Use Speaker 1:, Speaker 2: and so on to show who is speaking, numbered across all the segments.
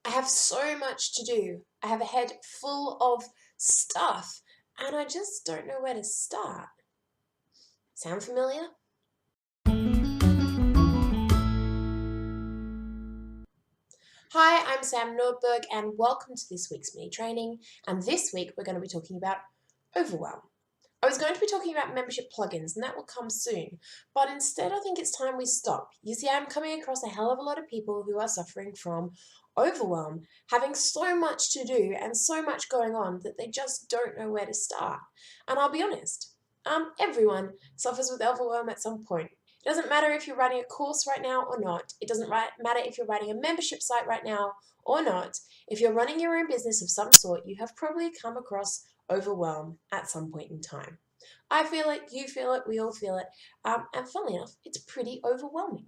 Speaker 1: I have so much to do. I have a head full of stuff, and I just don't know where to start. Sound familiar? Hi, I'm Sam Nordberg, and welcome to this week's mini training. And this week we're going to be talking about Overwhelm. I was going to be talking about membership plugins, and that will come soon, but instead I think it's time we stop. You see, I'm coming across a hell of a lot of people who are suffering from overwhelm, having so much to do and so much going on that they just don't know where to start. And I'll be honest, everyone suffers with overwhelm at some point. It doesn't matter if you're writing a course right now or not. It doesn't matter if you're writing a membership site right now or not. If you're running your own business of some sort, you have probably come across overwhelm at some point in time. I feel it, you feel it, we all feel it, and funnily enough, it's pretty overwhelming.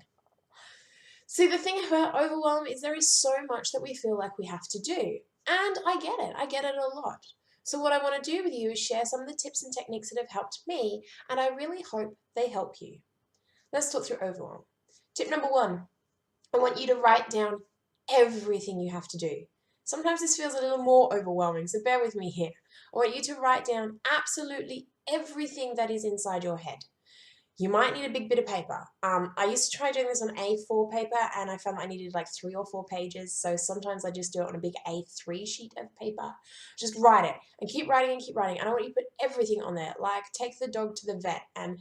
Speaker 1: See, the thing about overwhelm is there is so much that we feel like we have to do, and I get it a lot. So what I want to do with you is share some of the tips and techniques that have helped me, and I really hope they help you. Let's talk through overwhelm. Tip number 1, I want you to write down everything you have to do. Sometimes this feels a little more overwhelming, so bear with me here. I want you to write down absolutely everything that is inside your head. You might need a big bit of paper. I used to try doing this on A4 paper, and I found that I needed like 3 or 4 pages, so sometimes I just do it on a big A3 sheet of paper. Just write it, and keep writing, and I want you to put everything on there, like take the dog to the vet, and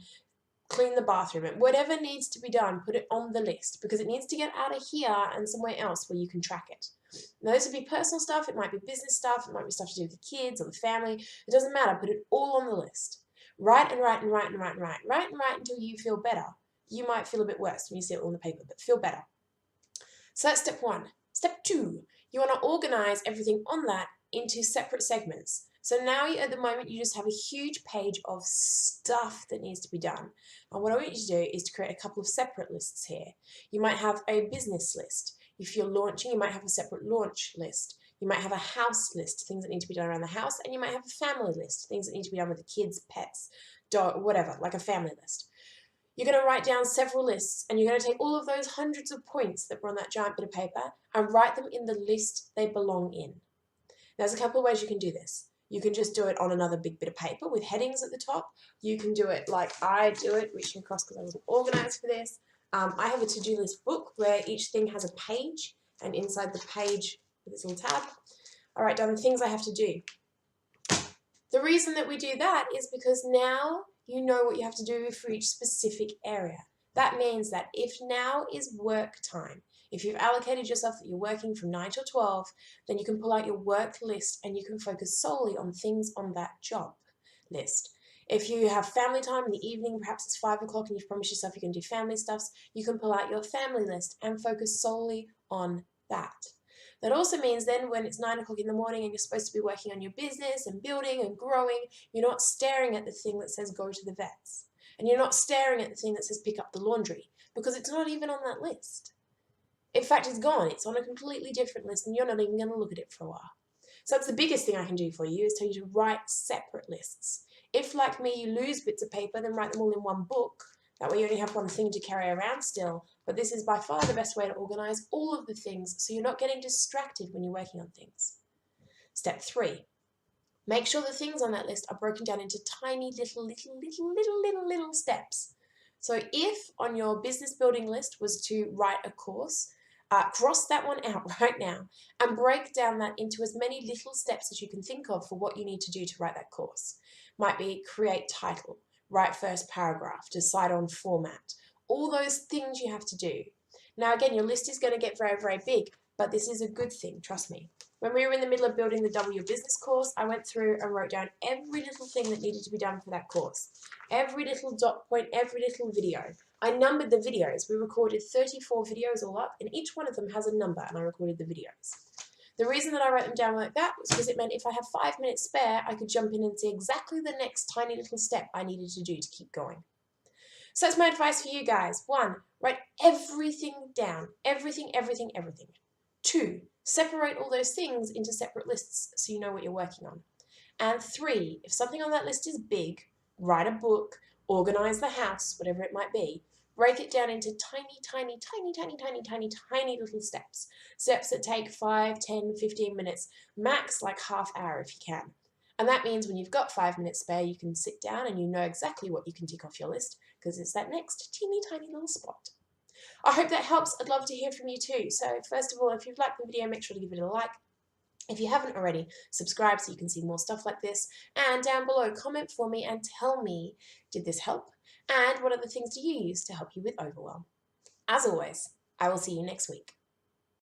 Speaker 1: clean the bathroom, and whatever needs to be done, put it on the list, because it needs to get out of here and somewhere else where you can track it. Now, this would be personal stuff, it might be business stuff, it might be stuff to do with the kids or the family. It doesn't matter, put it all on the list. Write and write and write and write and write. Write and write until you feel better. You might feel a bit worse when you see it all on the paper, but feel better. So that's step 1. Step 2, you want to organize everything on that into separate segments. So now at the moment you just have a huge page of stuff that needs to be done. And what I want you to do is to create a couple of separate lists here. You might have a business list. If you're launching, you might have a separate launch list. You might have a house list, things that need to be done around the house, and you might have a family list, things that need to be done with the kids, pets, dog, whatever, like a family list. You're going to write down several lists, and you're going to take all of those hundreds of points that were on that giant bit of paper and write them in the list they belong in. There's a couple of ways you can do this. You can just do it on another big bit of paper with headings at the top. You can do it like I do it, reaching across because I wasn't organized for this. I have a to-do list book where each thing has a page, and inside the page with this little tab, I write down the things I have to do. The reason that we do that is because now you know what you have to do for each specific area. That means that if now is work time, if you've allocated yourself that you're working from 9 till 12, then you can pull out your work list and you can focus solely on things on that job list. If you have family time in the evening, perhaps it's 5 o'clock and you've promised yourself you're going to do family stuffs, you can pull out your family list and focus solely on that. That also means then when it's 9 o'clock in the morning and you're supposed to be working on your business and building and growing, you're not staring at the thing that says go to the vets. And you're not staring at the thing that says pick up the laundry, because it's not even on that list. In fact, it's gone. It's on a completely different list and you're not even going to look at it for a while. So that's the biggest thing I can do for you, is tell you to write separate lists. If, like me, you lose bits of paper, then write them all in one book. That way you only have one thing to carry around still, but this is by far the best way to organize all of the things so you're not getting distracted when you're working on things. Step 3, make sure the things on that list are broken down into tiny little steps. So if on your business building list was to write a course, cross that one out right now and break down that into as many little steps as you can think of for what you need to do to write that course. Might be create title, write first paragraph, decide on format, all those things you have to do. Now again, your list is going to get very big, but this is a good thing, trust me. When we were in the middle of building the Double Your Business course, I went through and wrote down every little thing that needed to be done for that course. Every little dot point, every little video. I numbered the videos. We recorded 34 videos all up, and each one of them has a number, and I recorded the videos. The reason that I wrote them down like that was because it meant if I have 5 minutes spare, I could jump in and see exactly the next tiny little step I needed to do to keep going. So that's my advice for you guys. 1, write everything down. Everything. 2, separate all those things into separate lists so you know what you're working on. And 3, if something on that list is big, write a book, organize the house, whatever it might be. break it down into tiny little steps. Steps that take 5, 10, 15 minutes, max like half hour if you can. And that means when you've got 5 minutes spare, you can sit down and you know exactly what you can tick off your list because it's that next tiny little spot. I hope that helps. I'd love to hear from you too. So first of all, if you've liked the video, make sure to give it a like. If you haven't already, subscribe so you can see more stuff like this. And down below, comment for me and tell me, did this help? And what other things do you use to help you with overwhelm? As always, I will see you next week.